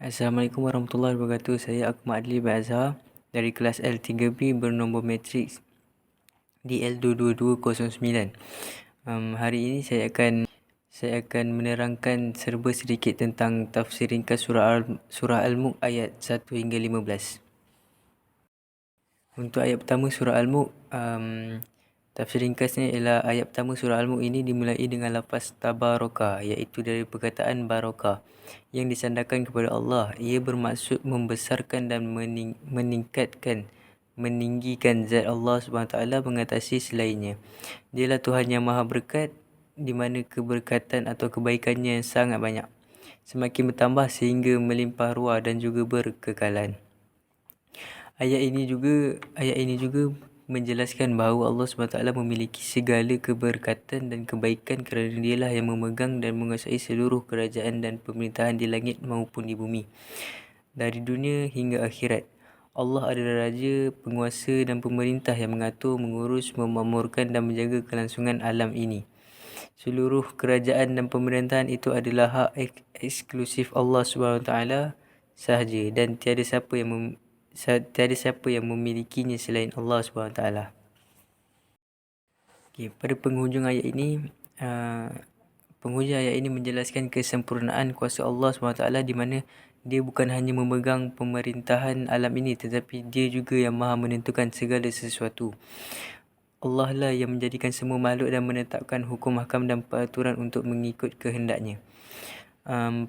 Assalamualaikum warahmatullahi wabarakatuh. Saya Akmal Adli bin Azhar dari kelas L3B bernombor matriks DL22209. Hari ini saya akan menerangkan serba sedikit tentang tafsir ringkas surah Al-Mulk ayat 1 hingga 15. Untuk ayat pertama surah Al-Mulk, tafsir ringkasnya ialah ayat pertama surah Al-Mulk ini dimulai dengan lafaz tabaraka, iaitu dari perkataan barakah yang disandarkan kepada Allah. Ia bermaksud membesarkan dan meninggikan zat Allah SWT mengatasi selainnya. Dialah Tuhan yang maha berkat, di mana keberkatan atau kebaikannya yang sangat banyak, semakin bertambah sehingga melimpah ruah dan juga berkekalan. Ayat ini juga menjelaskan bahawa Allah SWT memiliki segala keberkatan dan kebaikan kerana dialah yang memegang dan menguasai seluruh kerajaan dan pemerintahan di langit maupun di bumi, dari dunia hingga akhirat. Allah adalah Raja, penguasa dan pemerintah yang mengatur, mengurus, memakmurkan dan menjaga kelangsungan alam ini. Seluruh kerajaan dan pemerintahan itu adalah hak eksklusif Allah SWT sahaja, dan tiada siapa yang memilikinya selain Allah SWT. Pada penghujung ayat ini menjelaskan kesempurnaan kuasa Allah SWT, di mana dia bukan hanya memegang pemerintahan alam ini, tetapi dia juga yang maha menentukan segala sesuatu. Allah lah yang menjadikan semua makhluk dan menetapkan hukum hakam dan peraturan untuk mengikut kehendaknya.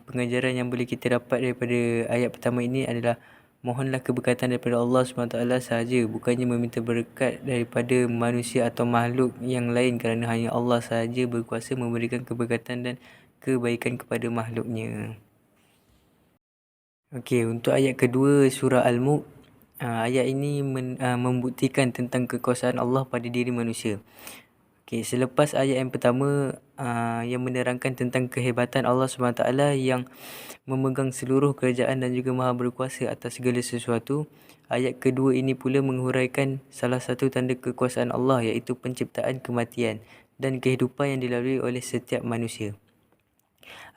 Pengajaran yang boleh kita dapat daripada ayat pertama ini adalah mohonlah keberkatan daripada Allah SWT sahaja, bukannya meminta berkat daripada manusia atau makhluk yang lain, kerana hanya Allah sahaja berkuasa memberikan keberkatan dan kebaikan kepada makhluknya. Untuk ayat kedua surah Al-Mulk, ayat ini membuktikan tentang kekuasaan Allah pada diri manusia. Selepas ayat yang pertama yang menerangkan tentang kehebatan Allah SWT yang memegang seluruh kerajaan dan juga maha berkuasa atas segala sesuatu, ayat kedua ini pula menghuraikan salah satu tanda kekuasaan Allah, iaitu penciptaan kematian dan kehidupan yang dilalui oleh setiap manusia.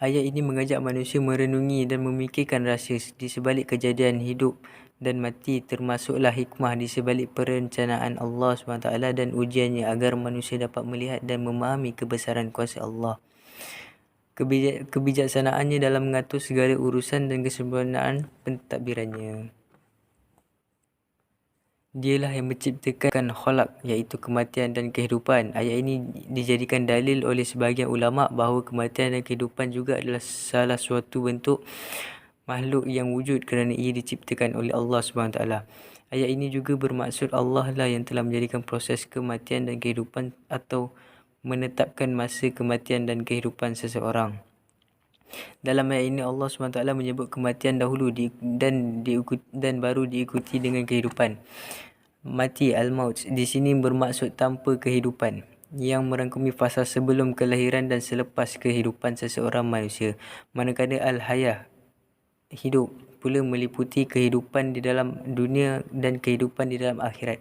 Ayat ini mengajak manusia merenungi dan memikirkan rahsia di sebalik kejadian hidup dan mati, termasuklah hikmah di sebalik perencanaan Allah SWT dan ujiannya agar manusia dapat melihat dan memahami kebesaran kuasa Allah, kebijaksanaannya dalam mengatur segala urusan dan kesempurnaan pentadbirannya. Dialah yang menciptakan khalaq, iaitu kematian dan kehidupan. Ayat ini dijadikan dalil oleh sebahagian ulama' bahawa kematian dan kehidupan juga adalah salah suatu bentuk makhluk yang wujud kerana ia diciptakan oleh Allah SWT. Ayat ini juga bermaksud Allah lah yang telah menjadikan proses kematian dan kehidupan atau menetapkan masa kematian dan kehidupan seseorang. Dalam ayat ini Allah SWT menyebut kematian dahulu dan baru diikuti dengan kehidupan. Mati al-maut di sini bermaksud tanpa kehidupan, yang merangkumi fasa sebelum kelahiran dan selepas kehidupan seseorang manusia. Manakala al-hayah, hidup, pula meliputi kehidupan di dalam dunia dan kehidupan di dalam akhirat.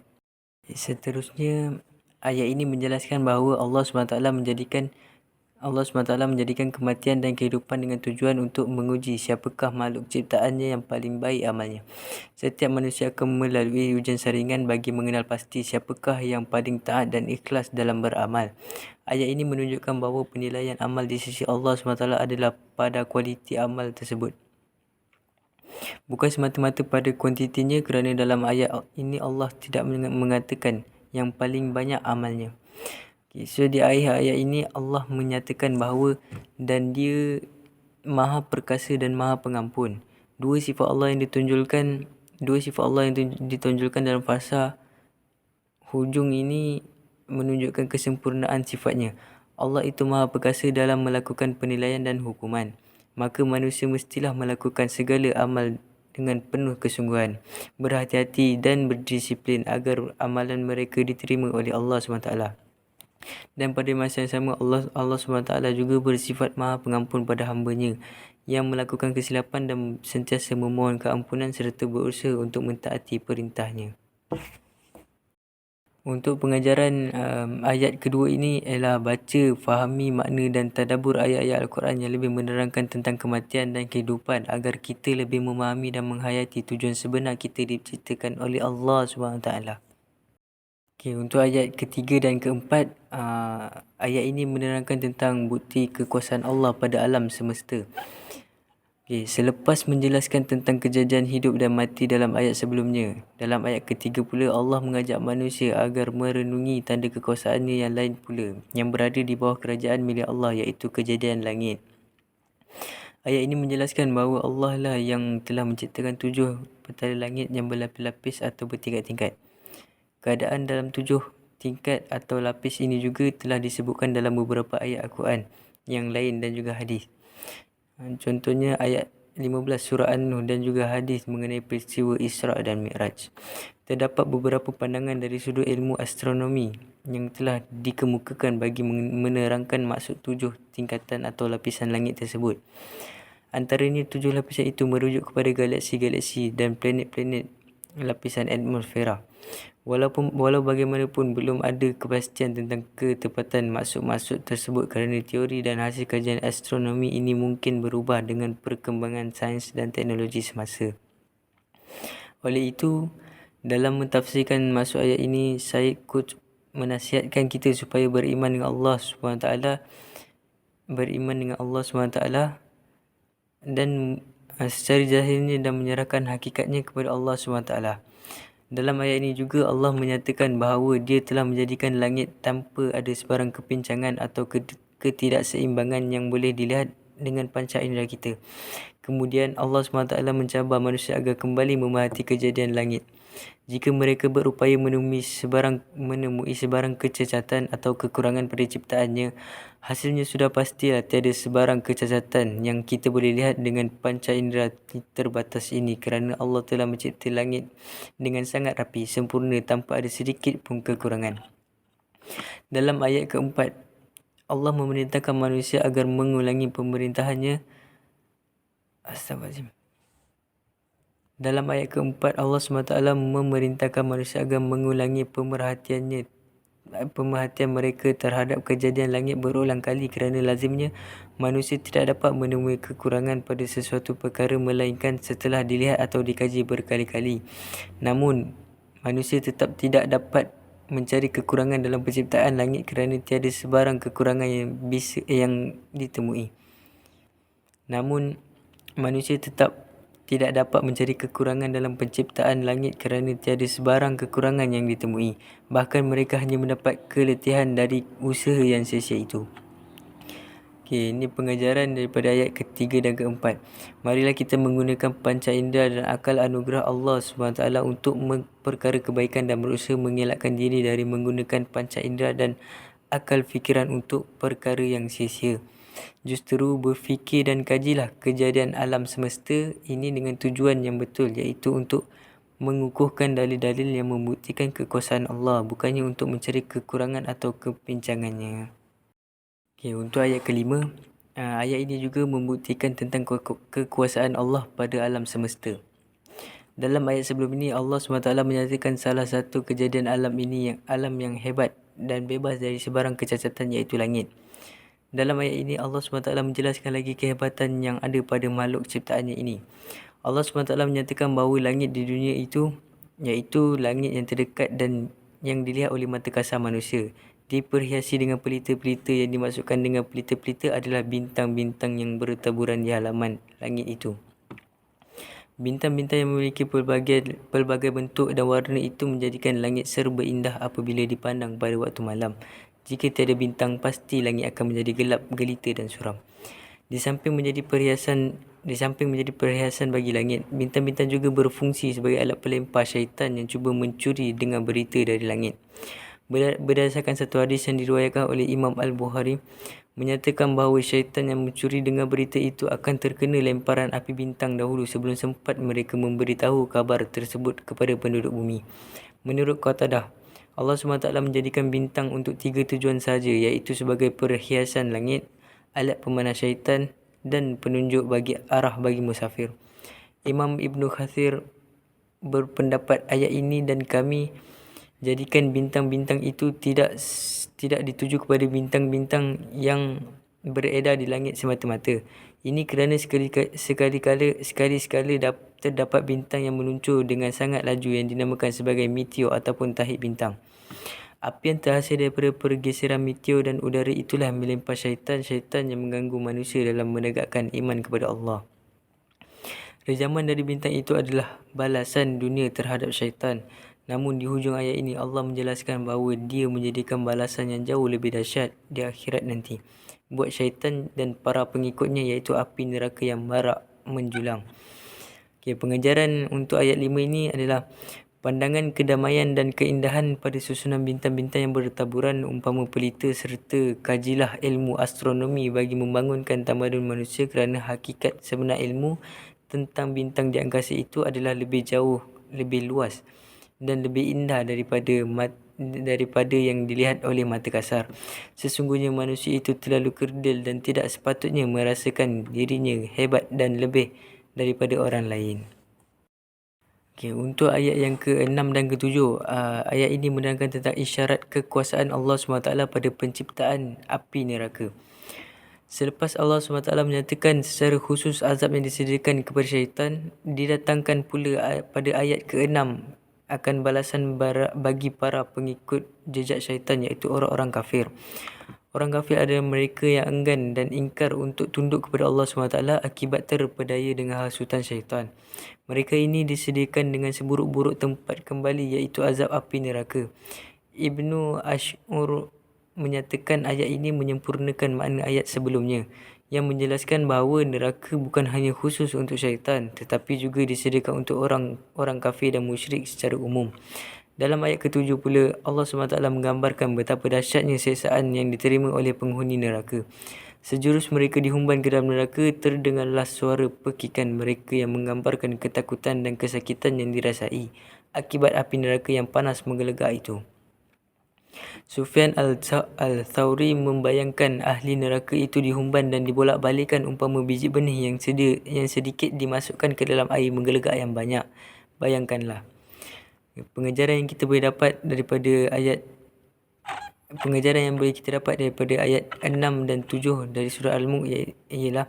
Seterusnya, ayat ini menjelaskan bahawa Allah SWT menjadikan kematian dan kehidupan dengan tujuan untuk menguji siapakah makhluk ciptaannya yang paling baik amalnya. Setiap manusia akan melalui ujian saringan bagi mengenal pasti siapakah yang paling taat dan ikhlas dalam beramal. Ayat ini menunjukkan bahawa penilaian amal di sisi Allah SWT adalah pada kualiti amal tersebut, bukan semata-mata pada kuantitinya, kerana dalam ayat ini Allah tidak mengatakan yang paling banyak amalnya. Di akhir ayat ini Allah menyatakan bahawa dan dia maha perkasa dan maha pengampun. Dua sifat Allah yang ditonjolkan dalam fasa hujung ini menunjukkan kesempurnaan sifatnya. Allah itu maha perkasa dalam melakukan penilaian dan hukuman. Maka manusia mestilah melakukan segala amal dengan penuh kesungguhan, berhati-hati dan berdisiplin agar amalan mereka diterima oleh Allah SWT. Dan pada masa yang sama Allah SWT juga bersifat maha pengampun pada hamba-Nya yang melakukan kesilapan dan sentiasa memohon keampunan serta berusaha untuk mentaati perintah-Nya. Untuk pengajaran ayat kedua ini ialah baca, fahami makna dan tadabbur ayat-ayat Al-Quran yang lebih menerangkan tentang kematian dan kehidupan agar kita lebih memahami dan menghayati tujuan sebenar kita diciptakan oleh Allah SWT. Okay, untuk ayat ketiga dan keempat, ayat ini menerangkan tentang bukti kekuasaan Allah pada alam semesta. Okay, selepas menjelaskan tentang kejadian hidup dan mati dalam ayat sebelumnya, dalam ayat ketiga pula Allah mengajak manusia agar merenungi tanda kekuasaannya yang lain pula yang berada di bawah kerajaan milik Allah, iaitu kejadian langit. Ayat ini menjelaskan bahawa Allah lah yang telah menciptakan 7 petala langit yang berlapis-lapis atau bertingkat-tingkat. Keadaan dalam 7 tingkat atau lapis ini juga telah disebutkan dalam beberapa ayat Al-Quran yang lain dan juga hadis. Contohnya ayat 15 surah An-Nur dan juga hadis mengenai peristiwa Isra' dan Mi'raj. Terdapat beberapa pandangan dari sudut ilmu astronomi yang telah dikemukakan bagi menerangkan maksud 7 tingkatan atau lapisan langit tersebut. Antaranya 7 lapisan itu merujuk kepada galaksi-galaksi dan planet-planet lapisan atmosfera. Walau bagaimanapun belum ada kepastian tentang ketepatan maksud-maksud tersebut kerana teori dan hasil kajian astronomi ini mungkin berubah dengan perkembangan sains dan teknologi semasa. Oleh itu, dalam mentafsirkan maksud ayat ini, Syed Qutb menasihatkan kita supaya beriman dengan Allah SWT, dan secara zahirnya dan menyerahkan hakikatnya kepada Allah SWT. Dalam ayat ini juga Allah menyatakan bahawa Dia telah menjadikan langit tanpa ada sebarang kepincangan atau ketidakseimbangan yang boleh dilihat dengan panca indera kita. Kemudian Allah SWT mencabar manusia agar kembali memerhati kejadian langit. Jika mereka berupaya menemui sebarang kecacatan atau kekurangan pada ciptaannya, hasilnya sudah pastilah tiada sebarang kecacatan yang kita boleh lihat dengan panca indera terbatas ini, kerana Allah telah mencipta langit dengan sangat rapi, sempurna, tanpa ada sedikit pun kekurangan. Dalam ayat keempat, Allah memerintahkan manusia agar mengulangi pemerintahannya. Astagfirullahaladzim. Dalam ayat keempat, Allah SWT memerintahkan manusia agar mengulangi pemerhatian mereka terhadap kejadian langit berulang kali, kerana lazimnya manusia tidak dapat menemui kekurangan pada sesuatu perkara melainkan setelah dilihat atau dikaji berkali-kali. Namun, manusia tetap tidak dapat mencari kekurangan dalam penciptaan langit kerana tiada sebarang kekurangan yang ditemui. Namun, manusia tetap tidak dapat mencari kekurangan dalam penciptaan langit kerana tiada sebarang kekurangan yang ditemui. Bahkan mereka hanya mendapat keletihan dari usaha yang sia-sia itu. Okey, ini pengajaran daripada ayat ketiga dan keempat. Marilah kita menggunakan panca indera dan akal anugerah Allah SWT untuk memperkara kebaikan dan berusaha mengelakkan diri dari menggunakan panca indera dan akal fikiran untuk perkara yang sia-sia. Justru berfikir dan kajilah kejadian alam semesta ini dengan tujuan yang betul, iaitu untuk mengukuhkan dalil-dalil yang membuktikan kekuasaan Allah, bukannya untuk mencari kekurangan atau kepincangannya. Okay, untuk ayat kelima, ayat ini juga membuktikan tentang kekuasaan Allah pada alam semesta. Dalam ayat sebelum ini, Allah SWT menyatakan salah satu kejadian alam ini alam yang hebat dan bebas dari sebarang kecacatan, iaitu langit. Dalam ayat ini, Allah SWT menjelaskan lagi kehebatan yang ada pada makhluk ciptaannya ini. Allah SWT menyatakan bahawa langit di dunia itu, iaitu langit yang terdekat dan yang dilihat oleh mata kasar manusia, diperhiasi dengan pelita-pelita. Yang dimaksudkan dengan pelita-pelita adalah bintang-bintang yang bertaburan di halaman langit itu. Bintang-bintang yang memiliki pelbagai bentuk dan warna itu menjadikan langit serba indah apabila dipandang pada waktu malam. Jika tiada bintang, pasti langit akan menjadi gelap, gelita dan suram. Di samping menjadi perhiasan bagi langit, bintang-bintang juga berfungsi sebagai alat pelempar syaitan yang cuba mencuri dengan berita dari langit. Berdasarkan satu hadis yang diriwayatkan oleh Imam Al-Bukhari, menyatakan bahawa syaitan yang mencuri dengan berita itu akan terkena lemparan api bintang dahulu sebelum sempat mereka memberitahu kabar tersebut kepada penduduk bumi. Menurut Qatadah, Allah SWT menjadikan bintang untuk 3 tujuan sahaja, iaitu sebagai perhiasan langit, alat pemanah syaitan dan penunjuk bagi arah bagi musafir. Imam Ibn Kathir berpendapat ayat ini dan kami Jadikan bintang-bintang itu tidak dituju kepada bintang-bintang yang beredar di langit semata-mata. Ini kerana sekali-sekala terdapat bintang yang meluncur dengan sangat laju yang dinamakan sebagai meteor ataupun tahid bintang. Api yang terhasil daripada pergeseran meteor dan udara itulah melempar syaitan-syaitan yang mengganggu manusia dalam menegakkan iman kepada Allah. Rejaman dari bintang itu adalah balasan dunia terhadap syaitan. Namun di hujung ayat ini Allah menjelaskan bahawa dia menjadikan balasan yang jauh lebih dahsyat di akhirat nanti buat syaitan dan para pengikutnya, iaitu api neraka yang marak menjulang. Pengajaran untuk ayat 5 ini adalah pandangan kedamaian dan keindahan pada susunan bintang-bintang yang bertaburan umpama pelita, serta kajilah ilmu astronomi bagi membangunkan tamadun manusia, kerana hakikat sebenar ilmu tentang bintang di angkasa itu adalah lebih jauh, lebih luas dan lebih indah daripada yang dilihat oleh mata kasar. Sesungguhnya manusia itu terlalu kerdil dan tidak sepatutnya merasakan dirinya hebat dan lebih daripada orang lain. Untuk ayat yang ke-6 dan ke-7, ayat ini menerangkan tentang isyarat kekuasaan Allah SWT pada penciptaan api neraka. Selepas Allah SWT menyatakan secara khusus azab yang disediakan kepada syaitan, didatangkan pula pada ayat ke-6 akan balasan bagi para pengikut jejak syaitan, iaitu orang-orang kafir. Orang kafir adalah mereka yang enggan dan ingkar untuk tunduk kepada Allah SWT akibat terpedaya dengan hasutan syaitan. Mereka ini disediakan dengan seburuk-buruk tempat kembali, iaitu azab api neraka. Ibnu Ash'ur menyatakan ayat ini menyempurnakan makna ayat sebelumnya yang menjelaskan bahawa neraka bukan hanya khusus untuk syaitan, tetapi juga disediakan untuk orang kafir dan musyrik secara umum. Dalam ayat ke-7 pula, Allah SWT menggambarkan betapa dahsyatnya siksaan yang diterima oleh penghuni neraka. Sejurus mereka dihumban ke dalam neraka, terdengarlah suara pekikan mereka yang menggambarkan ketakutan dan kesakitan yang dirasai akibat api neraka yang panas menggelegak itu. Sufyan al-Thawri membayangkan ahli neraka itu dihumban dan dibolak-balikkan umpama biji benih yang sedikit dimasukkan ke dalam air menggelegak yang banyak. Bayangkanlah. Pengajaran yang boleh kita dapat daripada ayat 6 dan 7 dari surah Al-Mulk ialah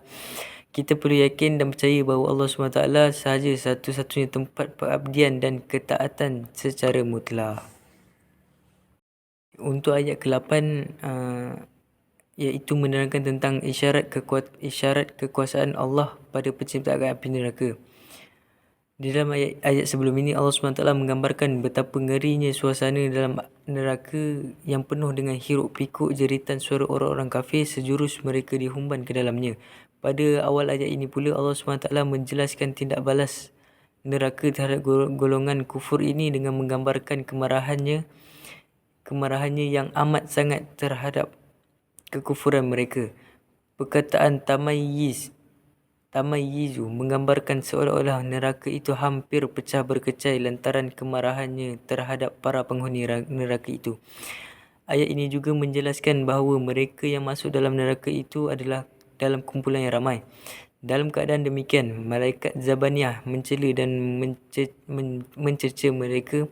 kita perlu yakin dan percaya bahawa Allah SWT sahaja satu-satunya tempat pengabdian dan ketaatan secara mutlak. Untuk ayat ke-8 iaitu menerangkan tentang isyarat kekuasaan Allah pada penciptaan api neraka. Di dalam ayat sebelum ini Allah SWT menggambarkan betapa ngerinya suasana dalam neraka yang penuh dengan hiruk pikuk jeritan suara orang-orang kafir sejurus mereka dihumban ke dalamnya. Pada awal ayat ini pula Allah SWT menjelaskan tindak balas neraka terhadap golongan kufur ini dengan menggambarkan kemarahannya yang amat sangat terhadap kekufuran mereka. Perkataan tamayyizu menggambarkan seolah-olah neraka itu hampir pecah berkecai lantaran kemarahannya terhadap para penghuni neraka itu. Ayat ini juga menjelaskan bahawa mereka yang masuk dalam neraka itu adalah dalam kumpulan yang ramai. Dalam keadaan demikian, malaikat Zabaniyah mencela dan mencerca mereka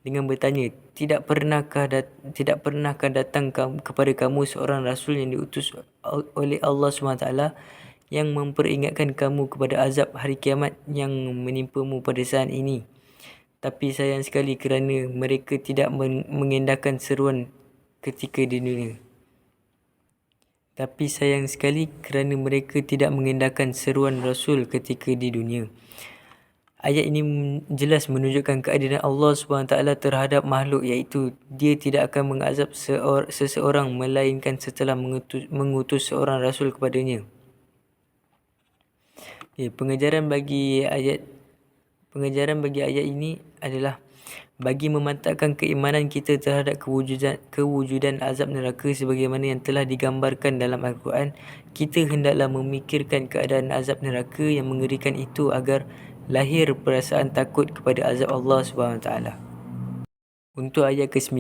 dengan bertanya, tidak pernahkah datang kepada kamu seorang rasul yang diutus oleh Allah SWT yang memperingatkan kamu kepada azab hari kiamat yang menimpamu pada saat ini? Tapi sayang sekali kerana mereka tidak mengendahkan seruan ketika di dunia. Seruan Rasul ketika di dunia. Ayat ini jelas menunjukkan keadilan Allah SWT terhadap makhluk, iaitu dia tidak akan mengazab seseorang melainkan setelah mengutus seorang Rasul kepadanya. Pengajaran bagi ayat ini adalah bagi memantapkan keimanan kita terhadap kewujudan azab neraka sebagaimana yang telah digambarkan dalam Al-Quran, kita hendaklah memikirkan keadaan azab neraka yang mengerikan itu agar lahir perasaan takut kepada azab Allah SWT. Untuk ayat ke-9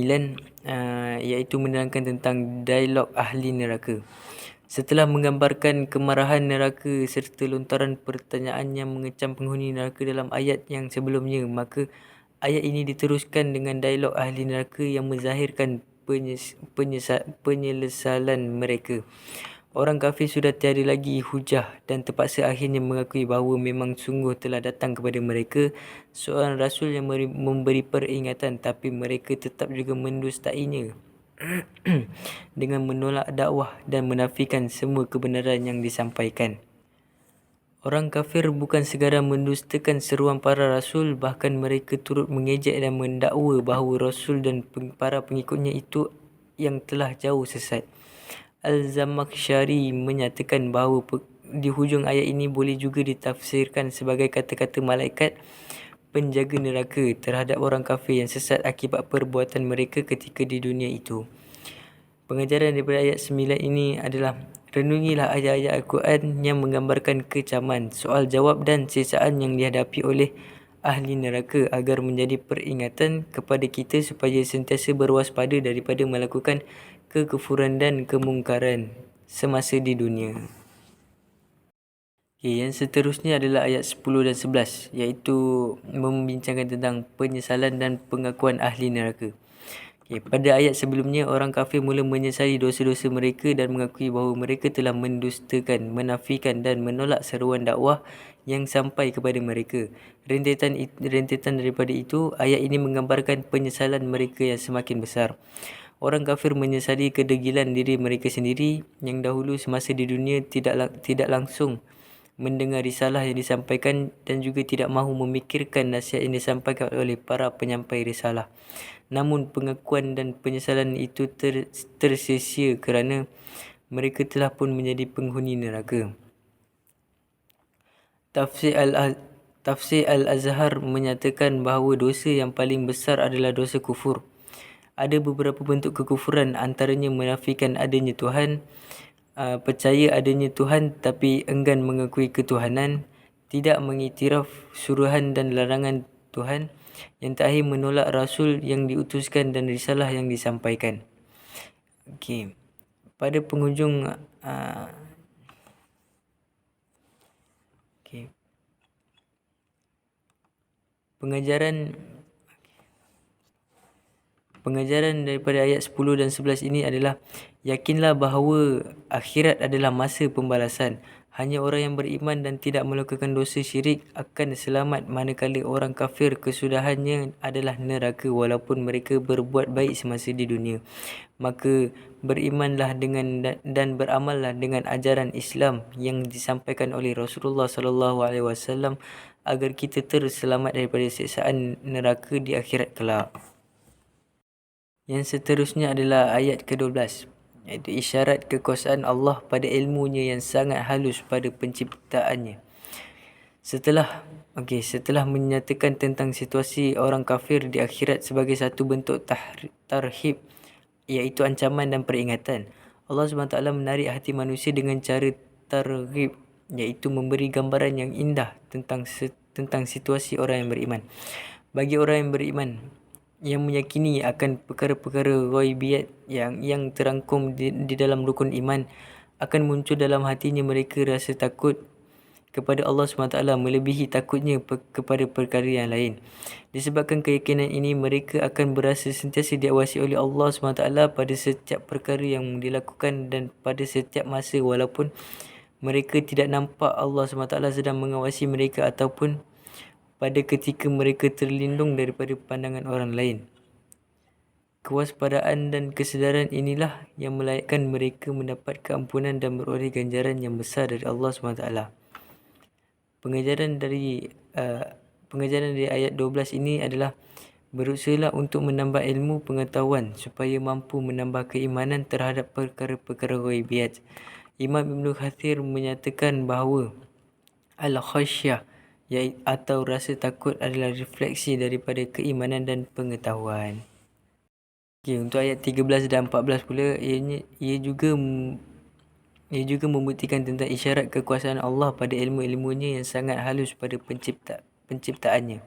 iaitu menerangkan tentang dialog ahli neraka. Setelah menggambarkan kemarahan neraka serta lontaran pertanyaan yang mengecam penghuni neraka dalam ayat yang sebelumnya, maka Ayat ini diteruskan dengan dialog ahli neraka yang menzahirkan penyesalan mereka. Orang kafir sudah tiada lagi hujah dan terpaksa akhirnya mengakui bahawa memang sungguh telah datang kepada mereka seorang rasul yang memberi peringatan, tapi mereka tetap juga mendustainya dengan menolak dakwah dan menafikan semua kebenaran yang disampaikan. Orang kafir bukan sekadar mendustakan seruan para rasul, bahkan mereka turut mengejek dan mendakwa bahawa rasul dan para pengikutnya itu yang telah jauh sesat. Al-Zamakhsyari menyatakan bahawa di hujung ayat ini boleh juga ditafsirkan sebagai kata-kata malaikat penjaga neraka terhadap orang kafir yang sesat akibat perbuatan mereka ketika di dunia itu. Pengajaran daripada ayat 9 ini adalah renungilah ayat-ayat Al-Quran yang menggambarkan kecaman, soal jawab dan siksaan yang dihadapi oleh ahli neraka agar menjadi peringatan kepada kita supaya sentiasa berwaspada daripada melakukan kekufuran dan kemungkaran semasa di dunia. Yang seterusnya adalah ayat 10 dan 11, iaitu membincangkan tentang penyesalan dan pengakuan ahli neraka. Pada ayat sebelumnya, orang kafir mula menyesali dosa-dosa mereka dan mengakui bahawa mereka telah mendustakan, menafikan dan menolak seruan dakwah yang sampai kepada mereka. Rentetan daripada itu, ayat ini menggambarkan penyesalan mereka yang semakin besar. Orang kafir menyesali kedegilan diri mereka sendiri yang dahulu semasa di dunia tidak langsung mendengar risalah yang disampaikan dan juga tidak mahu memikirkan nasihat yang disampaikan oleh para penyampai risalah. Namun pengakuan dan penyesalan itu tersia-sia kerana mereka telah pun menjadi penghuni neraka. Tafsir Al-Azhar menyatakan bahawa dosa yang paling besar adalah dosa kufur. Ada beberapa bentuk kekufuran, antaranya menafikan adanya Tuhan, percaya adanya Tuhan tapi enggan mengakui ketuhanan, tidak mengiktiraf suruhan dan larangan Tuhan, yang terakhir menolak rasul yang diutuskan dan risalah yang disampaikan. Okey. Pada penghujung Pengajaran daripada ayat 10 dan 11 ini adalah yakinlah bahawa akhirat adalah masa pembalasan. Hanya orang yang beriman dan tidak melakukan dosa syirik akan selamat, manakala orang kafir kesudahannya adalah neraka walaupun mereka berbuat baik semasa di dunia. Maka berimanlah dan beramallah dengan ajaran Islam yang disampaikan oleh Rasulullah SAW agar kita terselamat daripada siksaan neraka di akhirat kelak. Yang seterusnya adalah ayat ke-12, iaitu isyarat kekuasaan Allah pada ilmunya yang sangat halus pada penciptaannya. Setelah menyatakan tentang situasi orang kafir di akhirat sebagai satu bentuk tarhib, iaitu ancaman dan peringatan, Allah SWT menarik hati manusia dengan cara targhib, iaitu memberi gambaran yang indah tentang situasi orang yang beriman. Bagi orang yang beriman yang meyakini akan perkara-perkara ghaibiyat yang terangkum di dalam rukun iman, akan muncul dalam hatinya mereka rasa takut kepada Allah SWT melebihi takutnya kepada perkara yang lain. Disebabkan keyakinan ini, mereka akan berasa sentiasa diawasi oleh Allah SWT pada setiap perkara yang dilakukan dan pada setiap masa, walaupun mereka tidak nampak Allah SWT sedang mengawasi mereka ataupun pada ketika mereka terlindung daripada pandangan orang lain. Kewaspadaan dan kesedaran inilah yang melayakkan mereka mendapat keampunan dan beroleh ganjaran yang besar dari Allah SWT. Pengajaran dari ayat 12 ini adalah berusahalah untuk menambah ilmu pengetahuan supaya mampu menambah keimanan terhadap perkara-perkara ghaibiyat. Imam Ibn Kathir menyatakan bahawa al-khasyah atau rasa takut adalah refleksi daripada keimanan dan pengetahuan. Untuk ayat 13 dan 14 pula, ia juga membuktikan tentang isyarat kekuasaan Allah pada ilmu-ilmunya yang sangat halus pada penciptaannya.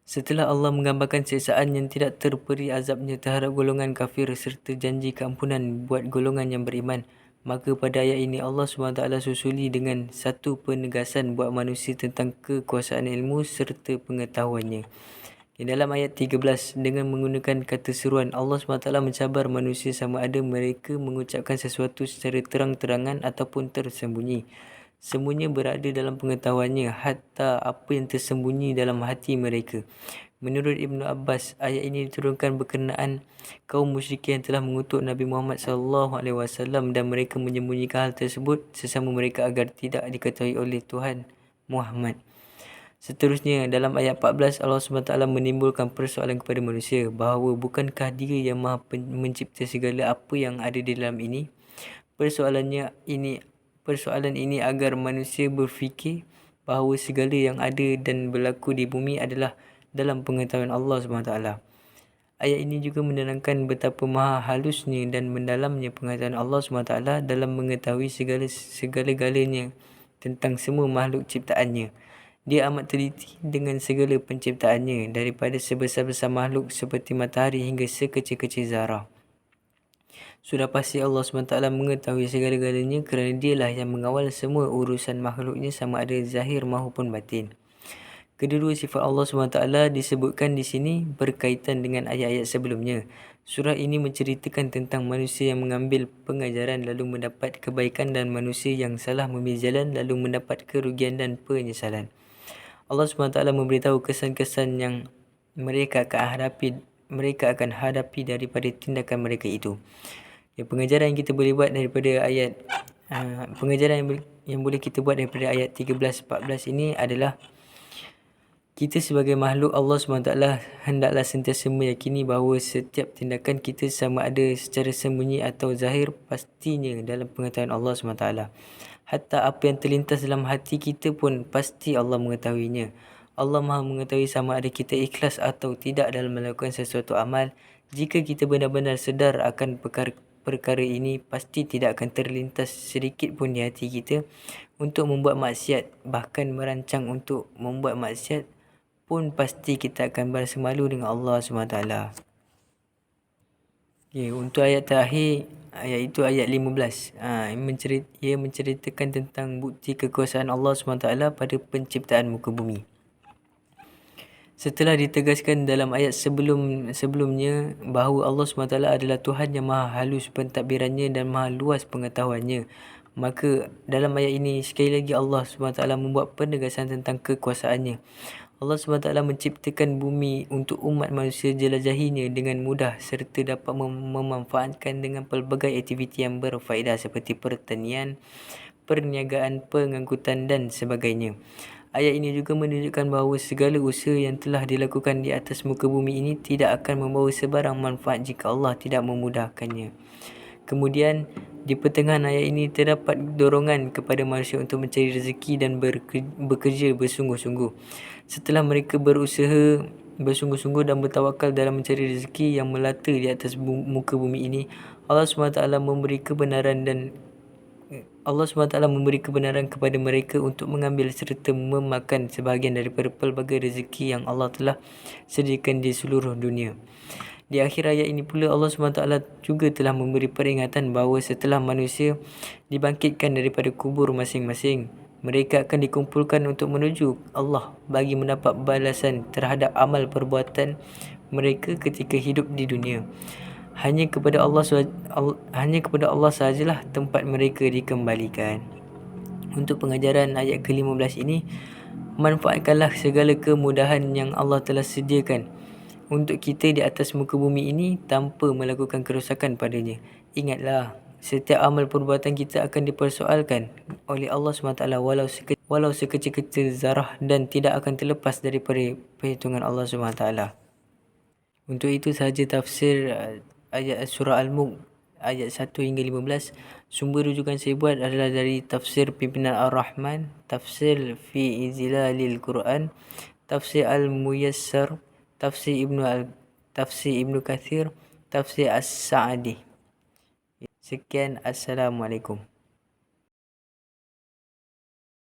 Setelah Allah menggambarkan siksaan yang tidak terperi azabnya terhadap golongan kafir serta janji keampunan buat golongan yang beriman, Maka pada ayat ini Allah SWT susuli dengan satu penegasan buat manusia tentang kekuasaan ilmu serta pengetahuannya. Di dalam ayat 13, dengan menggunakan kata seruan, Allah SWT mencabar manusia sama ada mereka mengucapkan sesuatu secara terang-terangan ataupun tersembunyi. Semuanya berada dalam pengetahuannya, hatta apa yang tersembunyi dalam hati mereka. Menurut Ibnu Abbas, ayat ini diturunkan berkenaan kaum musyrikin yang telah mengutuk Nabi Muhammad SAW dan mereka menyembunyikan hal tersebut sesama mereka agar tidak diketahui oleh Tuhan Muhammad. Seterusnya, dalam ayat 14, Allah SWT menimbulkan persoalan kepada manusia bahawa bukankah Dia yang Maha mencipta segala apa yang ada di dalam ini? Persoalan ini agar manusia berfikir bahawa segala yang ada dan berlaku di bumi adalah dalam pengetahuan Allah SWT. Ayat ini juga menerangkan betapa maha halusnya dan mendalamnya pengetahuan Allah SWT dalam mengetahui segala-galanya tentang semua makhluk ciptaannya. Dia amat teliti dengan segala penciptaannya, daripada sebesar-besar makhluk seperti matahari hingga sekecil-kecil zarah. Sudah pasti Allah SWT mengetahui segala-galanya kerana Dialah yang mengawal semua urusan makhluknya sama ada zahir maupun batin. Kedua-dua sifat Allah SWT disebutkan di sini berkaitan dengan ayat-ayat sebelumnya. Surah ini menceritakan tentang manusia yang mengambil pengajaran lalu mendapat kebaikan dan manusia yang salah memilih jalan lalu mendapat kerugian dan penyesalan. Allah SWT memberitahu kesan-kesan yang mereka akan hadapi daripada tindakan mereka itu. Pengajaran yang kita boleh buat daripada ayat yang boleh kita buat daripada ayat 13-14 ini adalah kita sebagai makhluk Allah SWT hendaklah sentiasa meyakini bahawa setiap tindakan kita sama ada secara sembunyi atau zahir pastinya dalam pengetahuan Allah SWT. Hatta apa yang terlintas dalam hati kita pun pasti Allah mengetahuinya. Allah Maha mengetahui sama ada kita ikhlas atau tidak dalam melakukan sesuatu amal. Jika kita benar-benar sedar akan perkara ini, pasti tidak akan terlintas sedikit pun di hati kita untuk membuat maksiat. Bahkan merancang untuk membuat maksiat pun pasti kita akan berasa malu dengan Allah SWT. Untuk ayat terakhir, iaitu ayat 15. Ia menceritakan tentang bukti kekuasaan Allah SWT pada penciptaan muka bumi. Setelah ditegaskan dalam ayat sebelumnya bahawa Allah SWT adalah Tuhan yang maha halus pentadbirannya dan maha luas pengetahuannya, maka dalam ayat ini sekali lagi Allah SWT membuat penegasan tentang kekuasaannya. Allah SWT menciptakan bumi untuk umat manusia jelajahinya dengan mudah serta dapat memanfaatkan dengan pelbagai aktiviti yang berfaedah seperti pertanian, perniagaan, pengangkutan dan sebagainya. Ayat ini juga menunjukkan bahawa segala usaha yang telah dilakukan di atas muka bumi ini tidak akan membawa sebarang manfaat jika Allah tidak memudahkannya. Kemudian, di pertengahan ayat ini terdapat dorongan kepada manusia untuk mencari rezeki dan bekerja bersungguh-sungguh. Setelah mereka berusaha bersungguh-sungguh dan bertawakal dalam mencari rezeki yang melata di atas muka bumi ini, Allah SWT memberi kebenaran kepada mereka untuk mengambil serta memakan sebahagian daripada pelbagai rezeki yang Allah telah sediakan di seluruh dunia. Di akhir ayat ini pula Allah SWT juga telah memberi peringatan bahawa setelah manusia dibangkitkan daripada kubur masing-masing, mereka akan dikumpulkan untuk menuju Allah bagi mendapat balasan terhadap amal perbuatan mereka ketika hidup di dunia. Hanya kepada Allah sahajalah tempat mereka dikembalikan. Untuk pengajaran ayat ke-15 ini, manfaatkanlah segala kemudahan yang Allah telah sediakan untuk kita di atas muka bumi ini tanpa melakukan kerosakan padanya. Ingatlah, setiap amal perbuatan kita akan dipersoalkan oleh Allah SWT walau sekecil-kecil zarah dan tidak akan terlepas daripada perhitungan Allah SWT. Untuk itu sahaja tafsir ayat surah Al-Mulk ayat 1 hingga 15. Sumber rujukan saya buat adalah dari tafsir pimpinan Ar-Rahman, tafsir fi Zilalil Quran, tafsir Al-Muyassar, tafsir Ibnu Kathir, tafsir As-Sa'di. Sekian, Assalamualaikum.